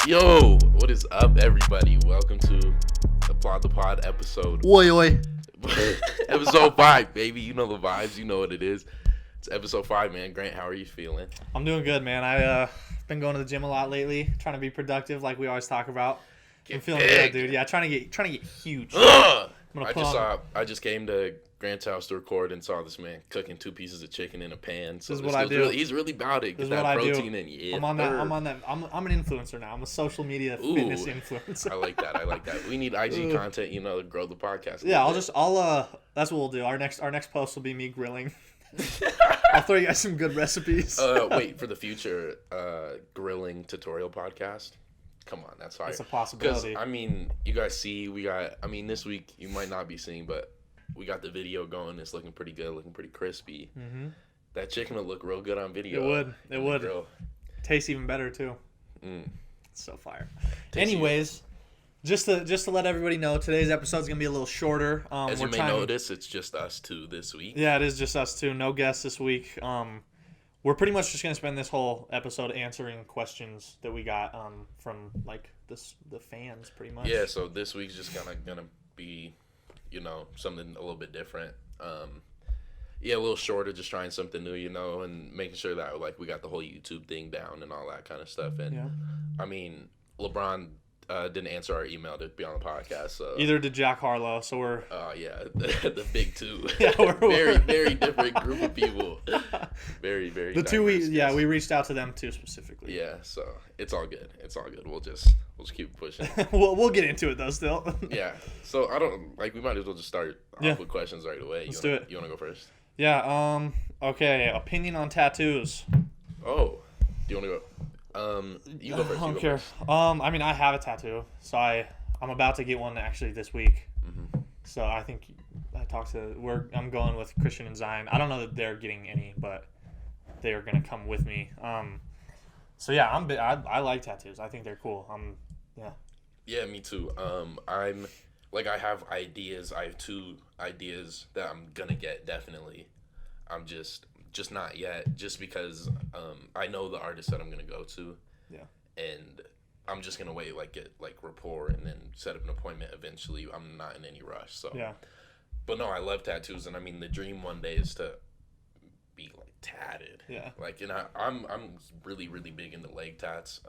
Yo, what is up, everybody? Welcome to the Pod episode. Oi. Episode 5, baby. You know the vibes. You know what it is. It's episode 5, man. Grant, how are you feeling? I'm doing good, man. I've been going to the gym a lot lately, trying to be productive, like we always talk about. I'm feeling big. good, dude. Yeah, trying to get huge. I just came to Grant's house to record and saw this man cooking 2 pieces of chicken in a pan. So this is what I do. He's really about it. This Get is that what I do. protein in. Yeah, I'm an influencer now. I'm a social media fitness influencer. I like that. We need IG content, to grow the podcast. Yeah, that's what we'll do. Our next post will be me grilling. I'll throw you guys some good recipes. Wait, for the future grilling tutorial podcast. Come on, that's fire. It's a possibility. Because, you guys see, this week you might not be seeing, but we got the video going. It's looking pretty good, looking pretty crispy. Mm-hmm. That chicken would look real good on video. It would. Tastes even better, too. It's so fire. Anyways, just to let everybody know, today's episode is going to be a little shorter. As you may notice, it's just us two this week. Yeah, it is just us two. No guests this week. We're pretty much just going to spend this whole episode answering questions that we got from the fans, pretty much. Yeah, so this week's just gonna be, something a little bit different. A little shorter, just trying something new, and making sure that we got the whole YouTube thing down and all that kind of stuff. And LeBron didn't answer our email to be on the podcast. So either did Jack Harlow. So we're the big two. Yeah, we're very very different group of people. Very very. The two we reached out to them too specifically. Yeah, so it's all good. We'll just keep pushing. we'll get into it though still. Yeah. So we might as well just start off with questions right away. Let's do it. You want to go first? Yeah. Okay. Opinion on tattoos. Oh. Do you want to go? You go first. I don't care. I have a tattoo, so I'm about to get one actually this week. Mm-hmm. So I think I'm going with Christian and Zion. I don't know that they're getting any, but they are gonna come with me. So yeah, I like tattoos. I think they're cool. Yeah, me too. I have ideas. I have 2 ideas that I'm gonna get definitely. I'm just not yet, just because I know the artist that I'm gonna go to. Yeah. And I'm just gonna wait, get rapport, and then set up an appointment eventually. I'm not in any rush. So yeah. But no, I love tattoos, and the dream one day is to be tatted. Yeah. I'm really really big into leg tats.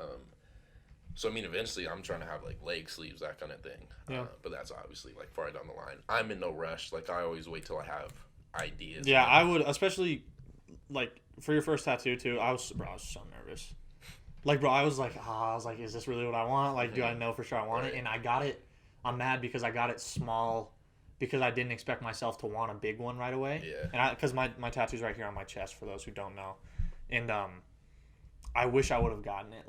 So eventually I'm trying to have leg sleeves, that kind of thing. Yeah. But that's obviously far down the line. I'm in no rush. I always wait till I have ideas. Yeah, I would, especially for your first tattoo too. I was so nervous. I was like, is this really what I want? Do I know for sure I want it? And I got it. I'm mad because I got it small because I didn't expect myself to want a big one right away. Yeah. And because my tattoo's right here on my chest for those who don't know, and I wish I would have gotten it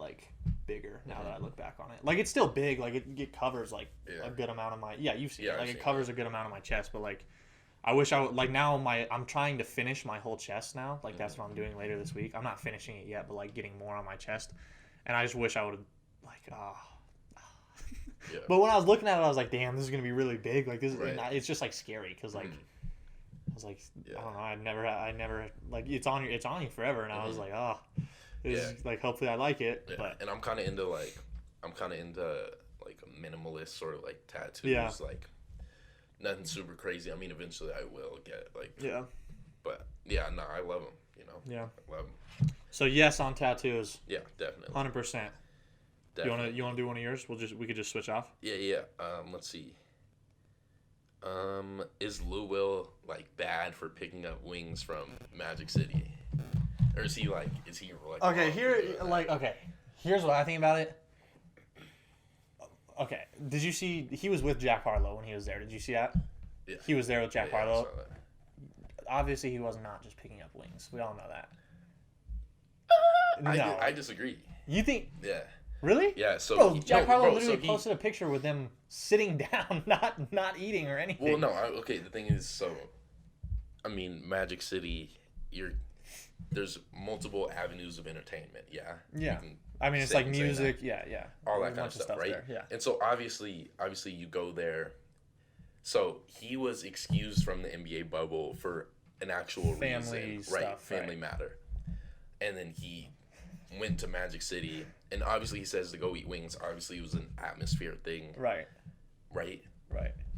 bigger now that I look back on it. It's still big. It covers a good amount of my you've seen it. It covers a good amount of my chest, but I wish I would now I'm trying to finish my whole chest now. That's what I'm doing later this week. I'm not finishing it yet, but getting more on my chest. And I just wish I would have Yeah. But when I was looking at it, I was like, damn, this is gonna be really big. This right. It's just scary because I was I don't know, I never it's on you forever, and I was hopefully I like it. Yeah. But and I'm kind of into minimalist sort of tattoos. Yeah. Nothing super crazy. Eventually I will get yeah. But yeah, no, I love them. Yeah. I love them. So yes on tattoos. Yeah, definitely. 100%. You wanna do one of yours? We could just switch off. Yeah. Let's see. Is Lou Will bad for picking up wings from Magic City, or is he okay? Here's what I think about it. Okay, did you see he was with Jack Harlow when he was there? Did you see that? Yeah. He was there with Jack Harlow. I saw that. Obviously, he was not just picking up wings. We all know that. No, I disagree. You think? Yeah. Really? Yeah. So bro, Jack Harlow literally posted a picture with them sitting down, not eating or anything. Well, no. Okay. The thing is, Magic City, there's multiple avenues of entertainment. Yeah. Yeah. It's music. Yeah. All that kind of stuff, right? There, yeah. And so obviously, you go there. So he was excused from the NBA bubble for an actual family reason, stuff, right? Family matter. And then he went to Magic City, and obviously he says to go eat wings. Obviously, it was an atmosphere thing. Right. Right.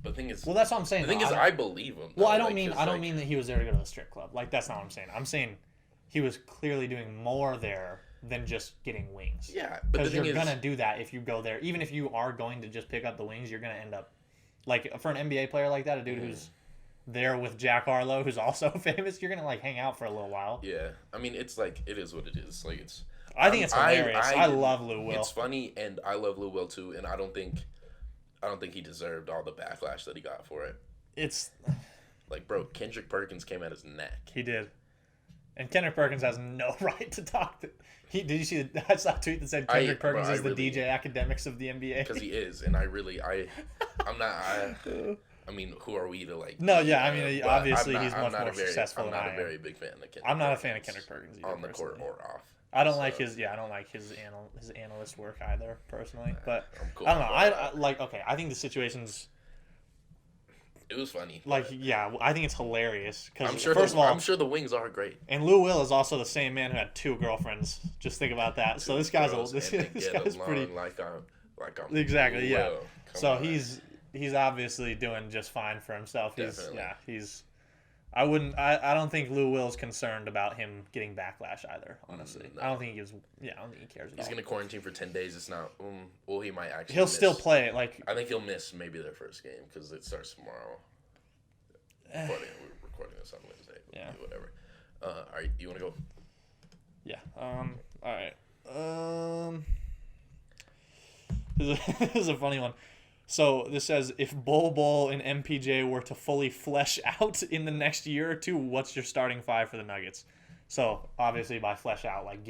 But the thing is, well, that's what I'm saying. The thing is, I believe him. Well, I don't mean that he was there to go to the strip club. Like, that's not what I'm saying. I'm saying he was clearly doing more there than just getting wings. Yeah, because you're gonna do that if you go there. Even if you are going to just pick up the wings, you're gonna end up like for an NBA player like that, a dude who's there with Jack Harlow, who's also famous. You're gonna like hang out for a little while. Yeah, I mean, it's like it is what it is. Like it's. I think it's hilarious. I love Lou Will. It's funny, and I love Lou Will too. And I don't think he deserved all the backlash that he got for it. It's like, bro, Kendrick Perkins came at his neck. He did, and Kendrick Perkins has no right to talk. Did you see I saw a tweet that said Kendrick Perkins is the DJ Academics of the NBA? Because he is, and I'm not. I mean, who are we to like? No, yeah, I mean, obviously he's much more successful than I am. I'm not a very big fan of Kendrick. I'm not a fan of Kendrick Perkins either, on the court or off. I don't like his analyst work either personally, but cool. I don't know. I think the situation's. It was funny. Like, yeah, I think it's hilarious because I'm sure the wings are great. And Lou Will is also the same man who had 2 girlfriends. Just think about that. So this guy's pretty. Like I'm exactly, yeah. So he's obviously doing just fine for himself. I don't think Lou Will's concerned about him getting backlash either, honestly. No. I don't think he cares at all. He's going to quarantine for 10 days. It's not, he might actually He'll still play it. Like, I think he'll miss maybe their first game because it starts tomorrow. We're recording this on Wednesday. Yeah. Whatever. All right, you want to go? Yeah. All right. This is a funny one. So this says, if Bol Bol and MPJ were to fully flesh out in the next year or two, what's your starting 5 for the Nuggets? So obviously by flesh out, like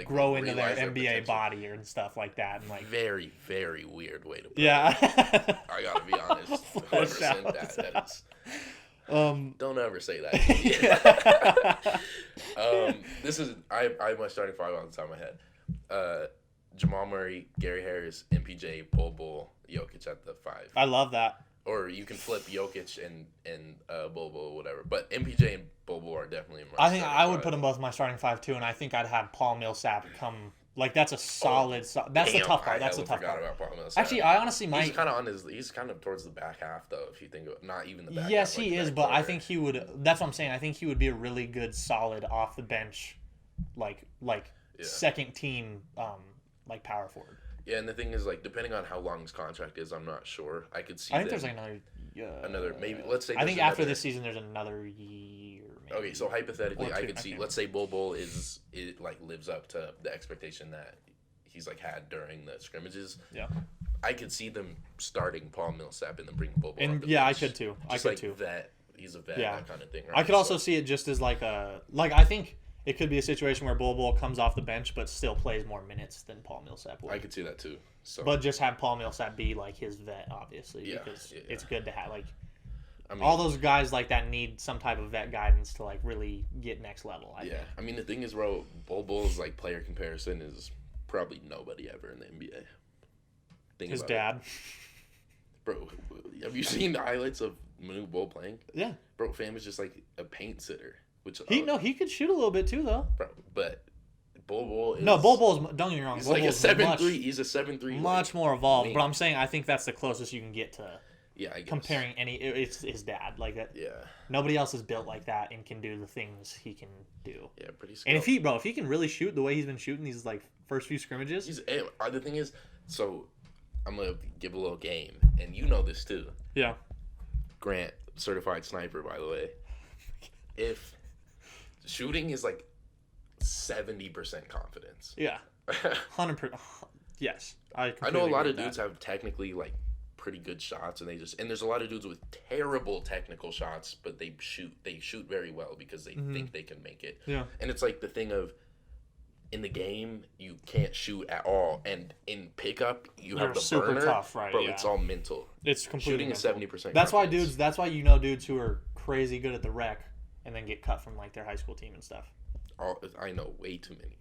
grow into their NBA body and stuff like that, and like very, very weird way to put it. I gotta be honest. Whoever said that is. Don't ever say that. This is I have my starting 5 on the top of my head. Jamal Murray, Gary Harris, MPJ, Bol Bol, Jokic at the 5. I love that. Or you can flip Jokic and Bol Bol, whatever. But MPJ and Bol Bol are definitely in my I think I would put them both in my starting 5 too, and I think I'd have Paul Millsap come. Like, that's a solid. That's the tough part. That's the tough part. About Paul Millsap. Actually, I honestly might. He's kind of towards the back half though. If you think of not even the back. Yes, half, he is, but I think he would. That's what I'm saying. I think he would be a really good, solid off the bench, second team. Like power forward. Yeah, and the thing is, like, depending on how long his contract is, I'm not sure. I could see. I think there's like another. Maybe let's say. I think after this season, there's another year. Maybe. Okay, so hypothetically, I could see. Let's say Bol Bol lives up to the expectation that he's like had during the scrimmages. Yeah. I could see them starting Paul Millsap and then bring Bol Bol. And yeah, I could too. Just I could too. Vet. He's a vet. Yeah. That kind of thing. Right? I could also see it just as like a I think. It could be a situation where Bol Bol comes off the bench but still plays more minutes than Paul Millsap would. I could see that too. So. But just have Paul Millsap be like his vet, obviously, because it's good to have all those guys like that need some type of vet guidance to like really get next level. I think. I mean the thing is, bro, Bol Bol's like player comparison is probably nobody ever in the NBA. His dad. Bro, have you seen the highlights of Manu Bol playing? Yeah. Bro, fam is just like a paint sitter. Which he could shoot a little bit too though. Bro, but Bol Bol is Bol Bol's, don't get me wrong. He's like a 7'3". He's a 7'3". Much more evolved, but I'm saying I think that's the closest you can get to. Yeah, I guess. Comparing it's his dad like that. Yeah. Nobody else is built like that and can do the things he can do. Yeah, pretty skilled. And if he can really shoot the way he's been shooting these like first few scrimmages. The thing is, so I'm gonna give a little game, and you know this too. Yeah. Grant, certified sniper, by the way. If shooting is like 70% confidence. Yeah. 100%. Yes. I know a lot of dudes have technically like pretty good shots, and there's a lot of dudes with terrible technical shots, but they shoot very well because they think they can make it. Yeah. And it's like the thing of in the game you can't shoot at all, and in pickup you have the super burner, tough, right? Bro, it's all mental. It's completely shooting is 70%. That's why you know dudes who are crazy good at the rec and then get cut from like their high school team and stuff. I know way too many.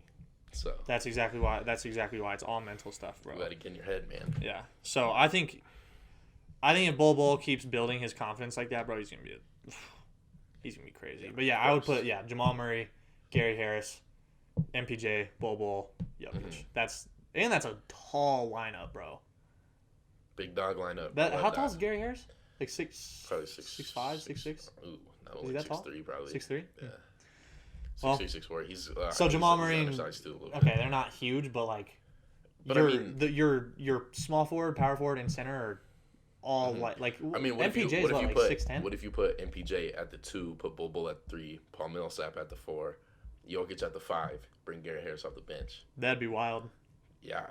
So that's exactly why it's all mental stuff, bro. You gotta get in your head, man. Yeah. So I think if Bol Bol keeps building his confidence like that, bro, he's gonna be crazy. Yeah, but yeah, I would put Jamal Murray, Gary Harris, MPJ, Bol, Jokic. That's a tall lineup, bro. Big dog lineup. How tall is Gary Harris? Like probably 6'5", 6'6"? Ooh, no, is he like that tall? 6'3", probably. 6'3"? Yeah. Well, 6'3", 6'4". He's so Jamal he's Murray. undersized too, a little bit. Okay, they're not huge, but like, your small forward, power forward, and center are all like. I mean, MPJ is like 6'10". What if you put MPJ at the 2, put Bol at 3, Paul Millsap at the 4, Jokic at the 5, bring Gary Harris off the bench? That'd be wild. Yeah.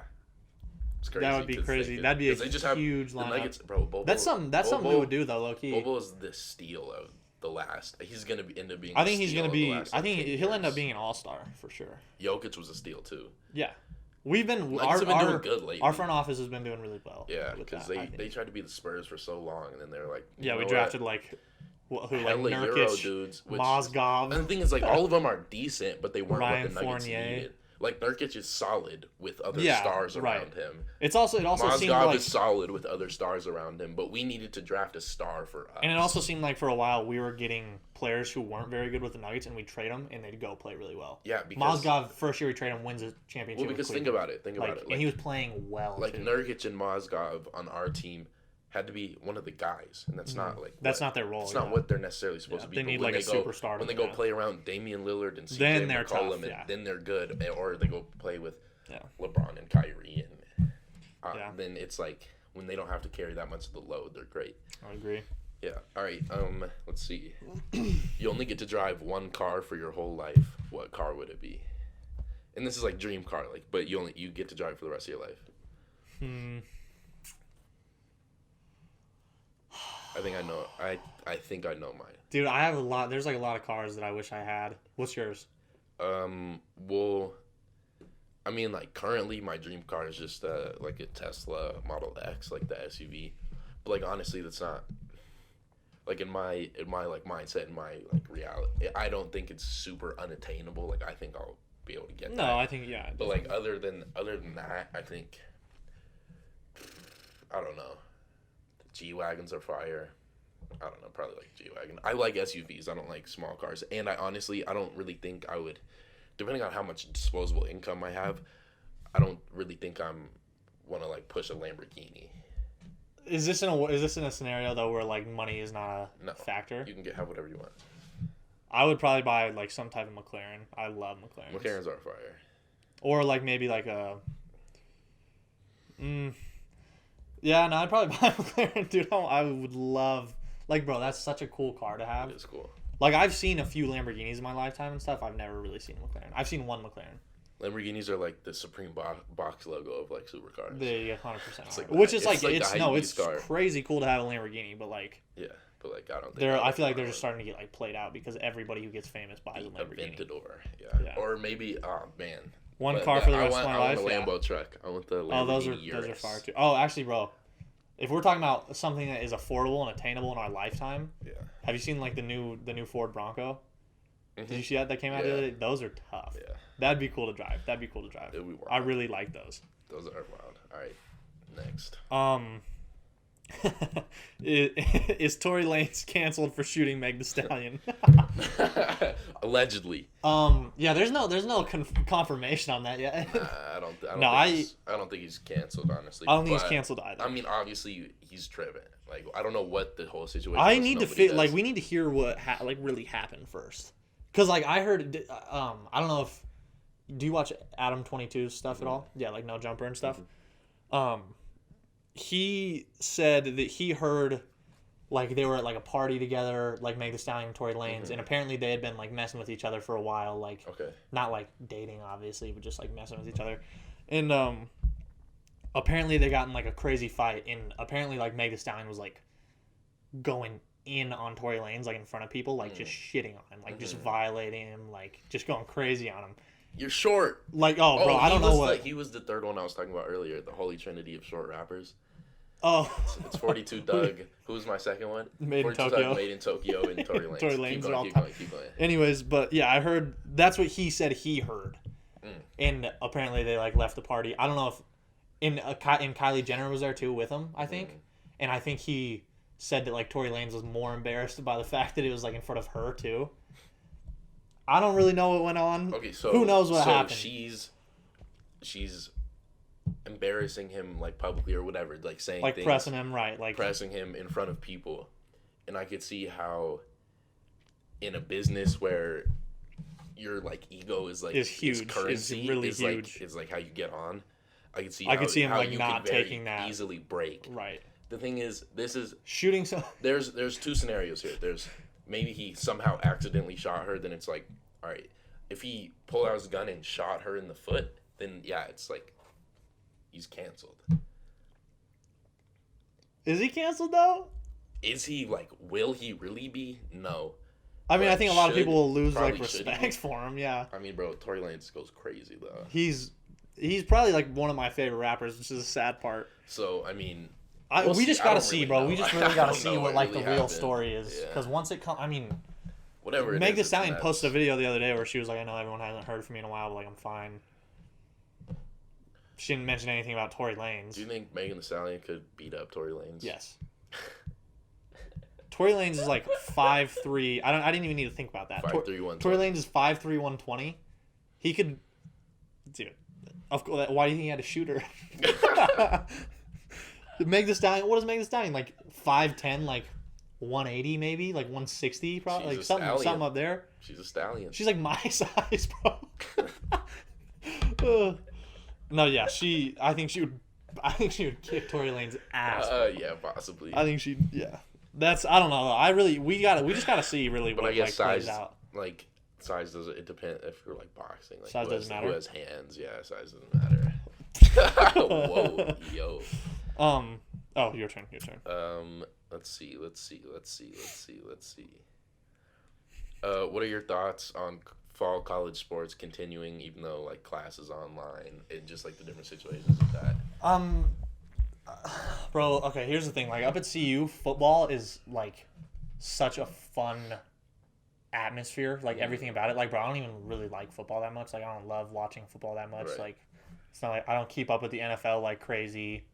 It's crazy. That would be crazy. That'd be a huge lineup. Nuggets, bro, Bobo, that's something we would do though, low key. Bobo is the steal of the last. He's gonna end up being. I think he's gonna be. I think he'll end up being an all-star for sure. Jokic was a steal too. Yeah, we've been doing good lately. Our front office has been doing really well. Yeah, because they tried to be the Spurs for so long, and then they're like, we drafted Nurkic, Euro dudes, Mozgov. And the thing is, like, all of them are decent, but they weren't Ryan what the Nuggets Fournier. needed. Like, Nurkic is solid with other stars around him. It also Mozgov seemed like is solid with other stars around him, but we needed to draft a star for us. And it also seemed like for a while we were getting players who weren't very good with the Nuggets, and we'd trade them, and they'd go play really well. Yeah, because Mozgov, first year we trade him, wins a championship. Well, because think about it. Like, and he was playing well. Like too. Nurkic and Mozgov on our team had to be one of the guys, and that's not like not their role. It's not what they're necessarily supposed to be. They need like a superstar. When they go play around Damian Lillard and CJ then they're McCollum, tough, then they're good. Or they go play with Yeah. LeBron and Kyrie, and then it's like when they don't have to carry that much of the load, they're great. I agree. Yeah. All right. Let's see. You only get to drive one car for your whole life. What car would it be? And this is like dream car, like, but you get to drive it for the rest of your life. I think I know. I think I know mine. Dude, I have a lot. There's like a lot of cars that I wish I had. What's yours? Well, I mean, like currently my dream car is just like a Tesla Model X, like the SUV. But like honestly, that's not like in my like mindset, in my like reality. I don't think it's super unattainable. Like I think I'll be able to get that. No, I think yeah. But like other than that, I think I don't know. G-Wagons are fire. I don't know, probably like G-Wagon. I like SUVs. I don't like small cars. And I don't really think I would, depending on how much disposable income I have, I don't really think want to like push a Lamborghini. Is this in a scenario though where like money is not a factor? You can have whatever you want. I would probably buy like some type of McLaren. I love McLarens. McLarens are fire. Or like maybe like a yeah, no, I'd probably buy a McLaren, dude. I would love, like, bro, that's such a cool car to have. It is cool. Like, I've seen a few Lamborghinis in my lifetime and stuff. I've never really seen a McLaren. I've seen one McLaren. Lamborghinis are like the supreme box logo of like supercars. They 100%. It's like which is it's crazy cool to have a Lamborghini, but like yeah, but like I don't think I feel like they're just starting to get like played out because everybody who gets famous buys a Lamborghini. Aventador, yeah. Or maybe man. One car for the rest of my life. I want the Lambo truck. I want the Lamborghini those are fire too. Oh, actually, bro. If we're talking about something that is affordable and attainable in our lifetime, have you seen like the new Ford Bronco? Mm-hmm. Did you see that came out the other day? Those are tough. Yeah. That'd be cool to drive. It'd be wild. I really like those. Those are wild. All right, next. Is Tory Lanez canceled for shooting Meg Thee Stallion? Allegedly. Yeah. There's no confirmation on that yet. I don't think he's canceled. Honestly, I don't think he's canceled either. I mean, obviously he's driven. Like I don't know what the whole situation. We need to hear what really happened first. Cause like I heard, I don't know if. Do you watch Adam 22's stuff at all? Yeah, like No Jumper and stuff. Mm-hmm. He said that he heard like they were at like a party together, like Meg Thee Stallion and Tory Lanez, and apparently they had been like messing with each other for a while, like not like dating obviously, but just like messing with each other. And apparently they got in like a crazy fight, and apparently like Meg Thee Stallion was like going in on Tory Lanez like in front of people, like just shitting on him, like just violating him, like just going crazy on him. You're short. Like, bro, I don't know what. He was the third one I was talking about earlier, the holy trinity of short rappers. Oh. It's 42 Doug. Who was my second one? Made in Tokyo. Doug, Made in Tokyo, and Tory Lanez. Tory Lanez Keep going. Anyways, but yeah, I heard that's what he said he heard. And apparently they like left the party. I don't know if and Kylie Jenner was there too with him, I think. And I think he said that like Tory Lanez was more embarrassed by the fact that it was like in front of her too. I don't really know what went on. Okay, so who knows what happened? She's embarrassing him like publicly or whatever, like saying like things, pressing him, right? Like pressing him in front of people, and I could see how in a business where your like ego is like huge, currency, is really is huge. Is like how you get on. I could see him how like you not could very taking that easily break. Right. The thing is, this is shooting. There's two scenarios here. There's maybe he somehow accidentally shot her. Then it's like, all right, if he pulled out his gun and shot her in the foot, then yeah, it's like he's canceled. Is he canceled though? Is he like? Will he really be? No. I mean, I think a lot of people will lose like probably respect for him. Yeah. I mean, bro, Tory Lanez goes crazy though. He's probably like one of my favorite rappers, which is a sad part. So I mean, we just gotta see, bro. We just really gotta see what like really the real happened. story is, because once it comes, I mean, whatever. Meg Thee Stallion posted a video the other day where she was like, "I know everyone hasn't heard from me in a while, but like I'm fine." She didn't mention anything about Tory Lanez. Do you think Megan Thee Stallion could beat up Tory Lanez? Yes. Tory Lanez is like 5'3". I didn't even need to think about that. 5'3", 120. Tory Lanez is 5'3", 120. He could, dude. Of course. Why do you think he had to shoot her? Meg Thee Stallion. What is Meg Thee Stallion like? 5'10", like 180 maybe, like 160 probably, She's like a something up there. She's a stallion. She's like my size, bro. No, yeah, I think she would kick Tory Lanez's ass. Yeah, possibly. I think yeah. I don't know. We just gotta see really but what I guess like, size, plays out. like size doesn't. It depends if you're like boxing. Like, size doesn't matter. Who has hands? Yeah, size doesn't matter. Whoa, yo. Oh, your turn. Let's see. What are your thoughts on fall college sports continuing, even though like class is online, and just like the different situations of that? Bro, okay, here's the thing. Like, up at CU, football is, like, such a fun atmosphere. Like, everything about it. Like, bro, I don't even really like football that much. Like, I don't love watching football that much. Right. Like, it's not like I don't keep up with the NFL like crazy.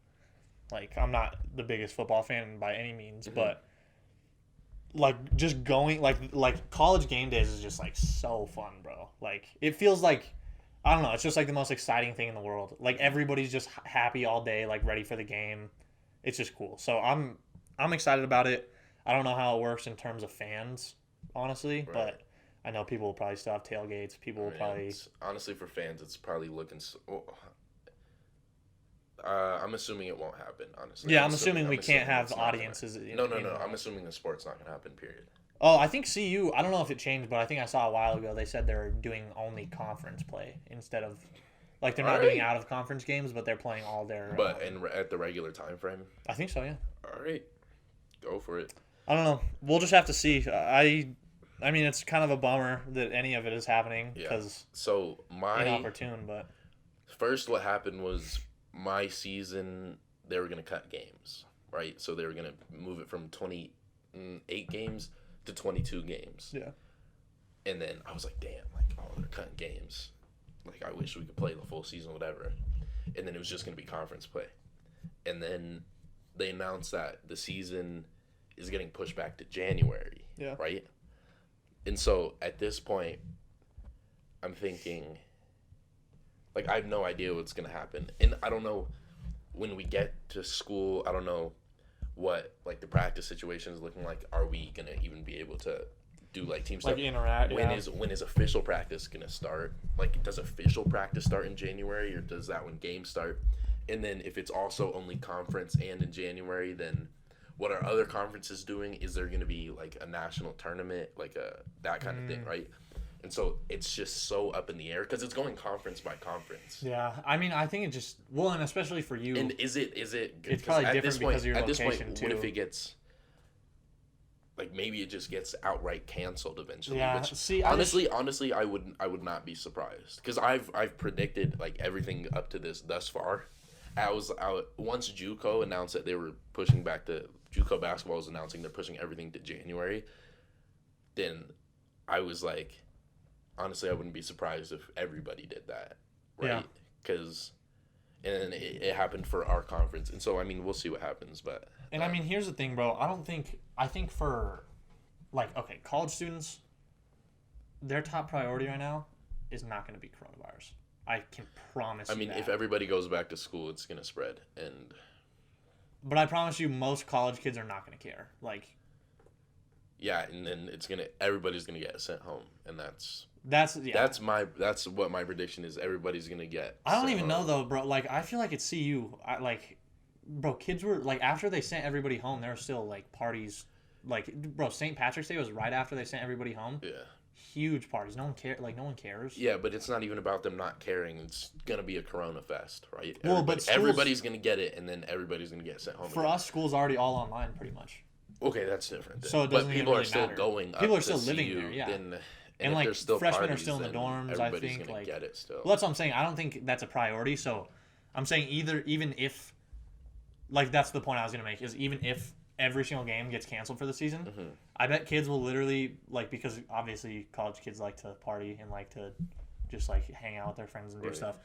Like, I'm not the biggest football fan by any means. Mm-hmm. But, like, just going, like college game days is just, like, so fun, bro. Like, it feels like, I don't know. It's just like the most exciting thing in the world. Like everybody's just happy all day, like ready for the game. It's just cool. So I'm excited about it. I don't know how it works in terms of fans, honestly, right. But I know people will probably still have tailgates. People will probably honestly for fans, it's probably looking. I'm assuming it won't happen. Honestly, yeah, I'm assuming we can't have audiences. No. I'm assuming the sport's not gonna happen. Period. Oh, I think CU, I don't know if it changed, but I think I saw a while ago they said they're doing only conference play instead of, like, they're not doing out-of-conference games, but they're playing all their... But at the regular time frame? I think so, yeah. All right. Go for it. I don't know. We'll just have to see. I mean, it's kind of a bummer that any of it is happening because inopportune, but... First, what happened was my season, they were going to cut games, right? So they were going to move it from 28 games to 22 games. Yeah. And then I was like, damn, like, oh, they're cutting games. Like, I wish we could play the full season, whatever. And then it was just going to be conference play. And then they announced that the season is getting pushed back to January. Yeah. Right? And so at this point, I'm thinking, like, I have no idea what's going to happen. And I don't know when we get to school, I don't know what like the practice situation is looking like. Are we gonna even be able to do like team stuff? Like interact. When is official practice gonna start? Like, does official practice start in January, or does that when games start? And then if it's also only conference and in January, then what are other conferences doing? Is there gonna be like a national tournament, like that kind of thing, right? And so it's just so up in the air because it's going conference by conference. Yeah, I mean, I think it just and especially for you. And is it? It's probably different because of your location at this point, too. What if it gets like maybe it just gets outright canceled eventually? Yeah. Which, see, honestly, I would not be surprised because I've predicted like everything up to thus far. Once JUCO announced that they were pushing back JUCO basketball was announcing they're pushing everything to January. Then I was like, honestly, I wouldn't be surprised if everybody did that, right? Because, and it happened for our conference, and so I mean, we'll see what happens, but. And I mean, here's the thing, bro. I think for, like, okay, college students, their top priority right now is not going to be coronavirus. I can promise you that. If everybody goes back to school, it's going to spread. But I promise you, most college kids are not going to care. Like, yeah, and then everybody's going to get sent home, and that's what my prediction is. Everybody's going to get. I don't even know though, bro. Like, I feel like at CU, bro, kids were like, after they sent everybody home, there were still like parties. Like, bro, St. Patrick's Day was right after they sent everybody home. Yeah. Huge parties. No one cares. Yeah, but it's not even about them not caring. It's gonna be a Corona fest, right? Well, everybody's gonna get it, and then everybody's gonna get sent home. For us, school's already all online, pretty much. Okay, that's different. So it doesn't people really are still matter. going. People are still living there. Yeah. And like still freshmen parties, are still in the dorms. I think gonna get it still. Well, that's what I'm saying. I don't think that's a priority. So I'm saying even if, like, that's the point I was gonna make, is even if every single game gets canceled for the season, mm-hmm. I bet kids will literally, like, because obviously college kids like to party and like to just like hang out with their friends and do stuff.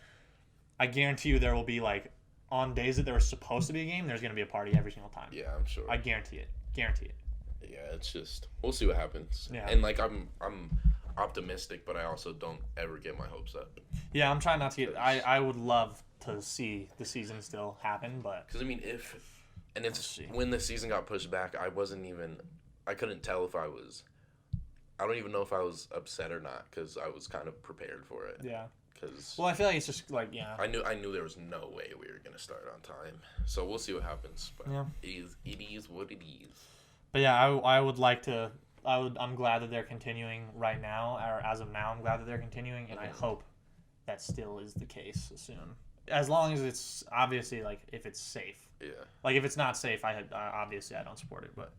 I guarantee you there will be, like, on days that there was supposed to be a game, there's going to be a party every single time. Yeah, I'm sure. I guarantee it. Yeah, it's just, we'll see what happens. Yeah. And like, I'm optimistic, but I also don't ever get my hopes up. Yeah, I'm trying not to get, I would love to see the season still happen, but. Because when the season got pushed back, I couldn't tell if I don't even know if I was upset or not, because I was kind of prepared for it. Yeah. Well, I feel like it's just like, yeah. I knew there was no way we were going to start on time. So we'll see what happens. But yeah. It is what it is. But yeah, I would like to, I'm glad that they're continuing right now, or as of now, I'm glad that they're continuing, and I hope that still is the case soon. As long as it's, obviously, like, if it's safe. Yeah. Like, if it's not safe, obviously I don't support it. But,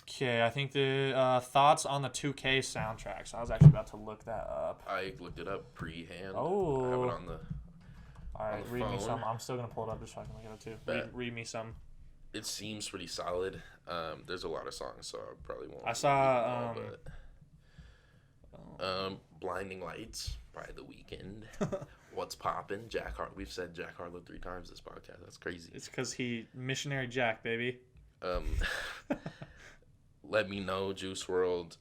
okay, I think the thoughts on the 2K soundtrack. So I was actually about to look that up. I looked it up pre-hand. Oh. I have it on the. All right, read me some. I'm still gonna pull it up just so I can look at it too. Read me some. It seems pretty solid. There's a lot of songs, so I probably won't. I saw. Blinding Lights by The Weeknd. What's Poppin'? Jack Harlow. We've said Jack Harlow 3 times this podcast. That's crazy. It's because he missionary Jack, baby. Let Me Know, Juice WRLD.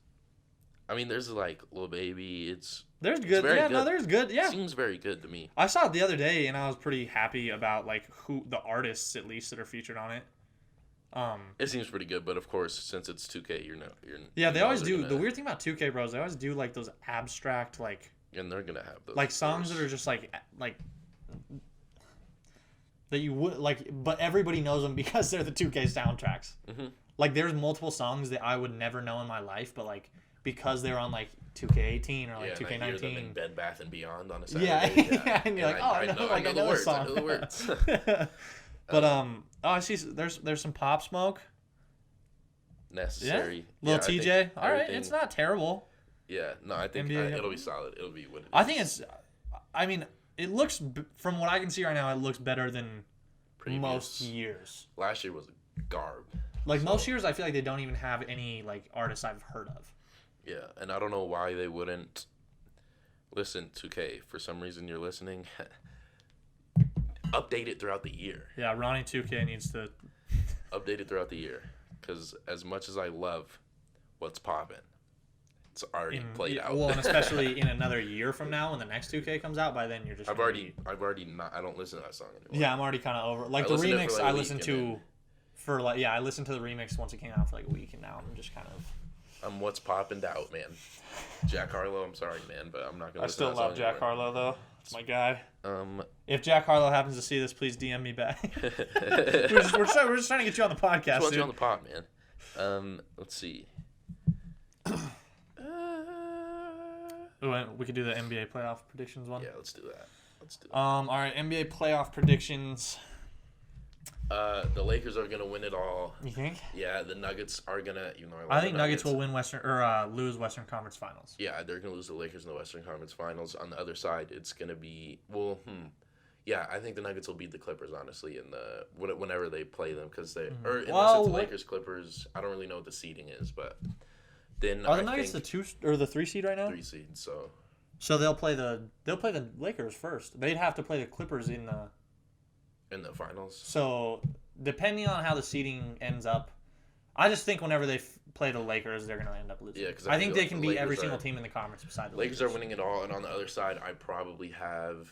I mean, there's like Lil Baby. There's good. Yeah, good. No, there's good. Yeah, it seems very good to me. I saw it the other day, and I was pretty happy about like who the artists at least that are featured on it. It seems pretty good, but of course, since it's 2K, you're yeah, they always do. The weird thing about 2K, bros, they always do like those abstract like. And they're gonna have those like songs that are just like that you would like, but everybody knows them because they're the 2K soundtracks. Mm-hmm. Like, there's multiple songs that I would never know in my life, but like because they're on like 2K18 or like 2K19. And I hear them in Bed Bath and Beyond on a Saturday. Yeah, and you're like, I know the words. I know the words. But I see there's some Pop Smoke. Necessary. Yeah. Little TJ. All right, it's not terrible. Yeah, no, I think it'll be solid. It'll be what it is. I think it looks, from what I can see right now, it looks better than most years. Last year was garb. Like, most years, I feel like they don't even have any, like, artists I've heard of. Yeah, and I don't know why they wouldn't listen to 2K. For some reason, you're listening. Update it throughout the year. Yeah, Ronnie 2K needs to... Update it throughout the year. Because as much as I love What's Poppin', it's already played out. Well, and especially in another year from now when the next 2K comes out, by then you're just... I've already not... I don't listen to that song anymore. Yeah, I'm already kind of over... Like, the remix I listened to... For like, yeah, I listened to the remix once it came out for like a week, and now I'm just kind of. I'm What's Poppin' out, man. Jack Harlow, I'm sorry, man, but I'm not gonna. I still love Jack Harlow though. It's my guy. If Jack Harlow happens to see this, please DM me back. we're just trying to get you on the podcast. Just want you on the pod, man. Let's see. We could do the NBA playoff predictions one. Yeah, let's do that. All right, NBA playoff predictions. The Lakers are gonna win it all. You think? Yeah, the Nuggets are gonna. I think Nuggets will win lose Western Conference Finals. Yeah, they're gonna lose the Lakers in the Western Conference Finals. On the other side, it's gonna be Yeah, I think the Nuggets will beat the Clippers honestly whenever they play them because they unless it's Lakers Clippers. I don't really know what the seeding is, but then are the Nuggets the 2 or the 3 seed right now? 3 seed. So they'll play the Lakers first. They'd have to play the Clippers in the finals. So, depending on how the seeding ends up, I just think whenever they play the Lakers, they're going to end up losing. Yeah, because I think they can beat every single team in the conference beside the Lakers. Lakers are winning it all, and on the other side, I probably have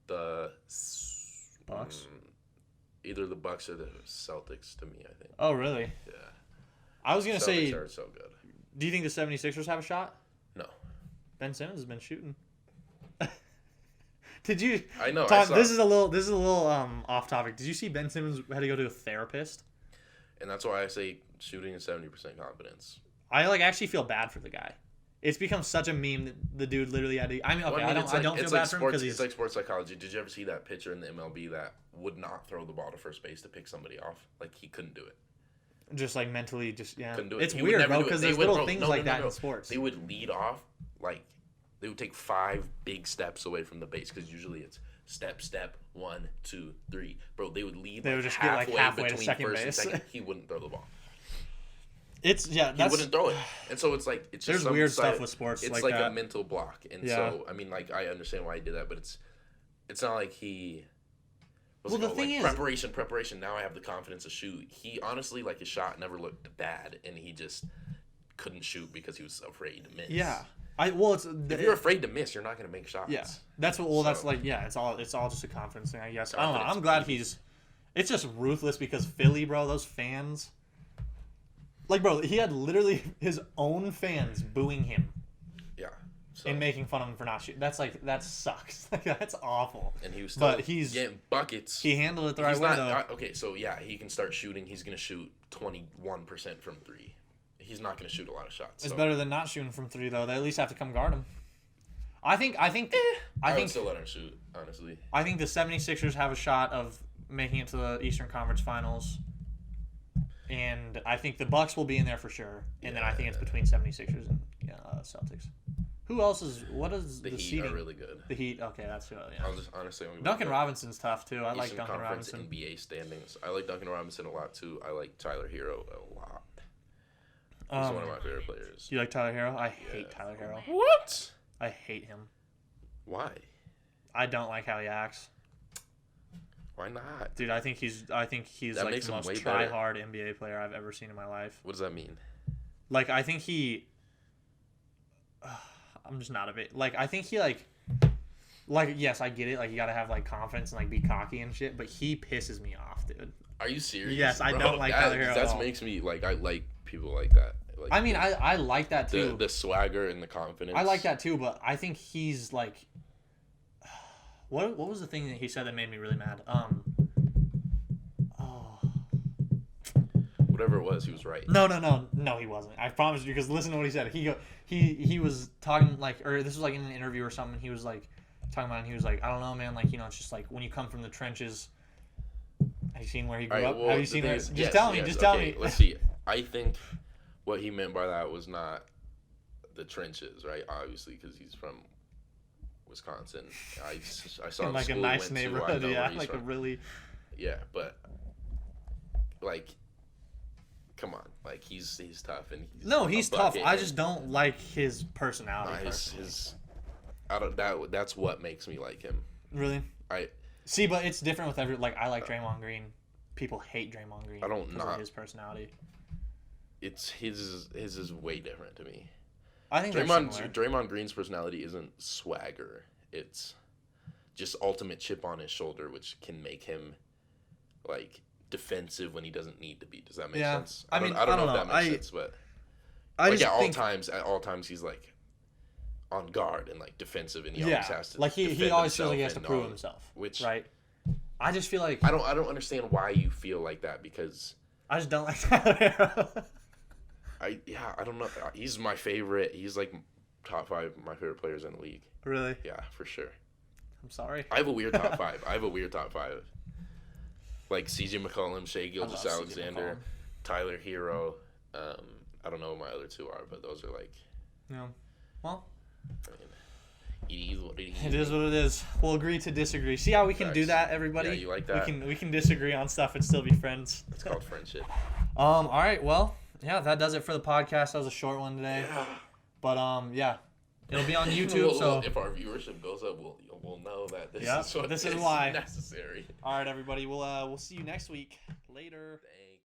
the Bucks. Either the Bucks or the Celtics to me, I think. Oh, really? Yeah. I was going to say, Celtics are so good. Do you think the 76ers have a shot? No. Ben Simmons has been shooting. Did you? I know. Tom, this is a little off topic. Did you see Ben Simmons had to go to a therapist? And that's why I say shooting is 70% confidence. I actually feel bad for the guy. It's become such a meme that the dude literally had to. I mean, okay, I don't feel bad for him because it's like sports psychology. Did you ever see that pitcher in the MLB that would not throw the ball to first base to pick somebody off? Like he couldn't do it. Just like mentally, yeah. Couldn't do it. It's weird, bro, because there's little things like that in sports. They would lead off like they would take 5 big steps away from the base because usually it's step 1, 2, 3. Bro, they would lead. They would just get like halfway to second base. And second. He wouldn't throw the ball. He wouldn't throw it, and so it's like it's just there's weird stuff with sports. It's like a mental block, and so I mean, like I understand why he did that, but it's not like he. Well, the thing is preparation. Now I have the confidence to shoot. He honestly, like his shot never looked bad, and he just couldn't shoot because he was afraid to miss. Yeah, if you're afraid to miss, you're not going to make shots. Yeah, that's what. Well, that's like it's all just a confidence thing, I guess. I don't know. I'm glad he's. It's just ruthless because Philly, bro, those fans. Like, bro, he had literally his own fans booing him. Yeah. And making fun of him for not shooting. That sucks. That's awful. And he was still he's getting buckets. He handled it the right way, though. Okay, so yeah, he can start shooting. He's going to shoot 21% from 3. He's not going to shoot a lot of shots. It's better than not shooting from 3, though. They at least have to come guard him. I think I would still let him shoot, honestly. I think the 76ers have a shot of making it to the Eastern Conference Finals. And I think the Bucks will be in there for sure. And then I think it's between 76ers and Celtics. Who else is? What is the Heat seeding? Are really good. The Heat. Okay, that's who. Yeah. I'll just honestly. Duncan Robinson's tough too. I like Duncan Conference Robinson. NBA standings. I like Duncan Robinson a lot too. I like Tyler Hero a lot. He's one of my favorite players. You like Tyler Hero? I hate Tyler Hero. What? I hate him. Why? I don't like how he acts. Why not? Dude, I think he's like the most try-hard NBA player I've ever seen in my life. What does that mean? Like, I think he... I'm just not a bit... Like, I think he, yes, I get it. Like, you gotta have, like, confidence and, like, be cocky and shit, but he pisses me off, dude. Are you serious? Yes, I don't like Tyler Hero at all. That makes me, like, I like people like that. Like, I mean, I like that, too. The swagger and the confidence. I like that, too, but I think he's, like... What was the thing that he said that made me really mad? Whatever it was, he was right. No, he wasn't. I promise you, because listen to what he said. He was talking or this was like in an interview or something. He was like talking about, and he was like, I don't know, man. Like, it's just like when you come from the trenches. Have you seen where he grew up? Have you seen where? Just tell me. Tell me. Let's see. I think what he meant by that was not the trenches, right? Obviously, because he's from Wisconsin. I saw in like a nice neighborhood, like a really. Yeah, but like, come on, like he's tough and he's tough. I just don't like his personality. That's what makes me like him. Really? See, but it's different with I like Draymond Green. People hate Draymond Green. Because of his personality. It's his is way different to me. I think Draymond Green's personality isn't swagger. It's just ultimate chip on his shoulder, which can make him like defensive when he doesn't need to be. Does that make sense? I don't know if that makes sense, but at all times he's like on guard and like defensive, and he always has to. Like he always feels like he has to prove himself. Which right? I just feel like I don't understand why you feel like that, because I just don't like Tyler Hero. I don't know. He's my favorite. He's like top 5 of my favorite players in the league. Really? Yeah, for sure. I'm sorry. I have a weird top 5. Like CJ McCollum, Shai Gilgeous-Alexander, Tyler Hero. I don't know what my other 2 are, but those are like. No. Well. It is what it is. It is what it is. We'll agree to disagree. See how we can do that, everybody? Yeah, you like that? We can disagree on stuff and still be friends. It's called friendship. All right. Well, yeah, that does it for the podcast. That was a short one today. Yeah. But yeah, it'll be on YouTube. So if our viewership goes up, we'll know that this is why necessary. All right, everybody. We'll see you next week. Later. Thanks.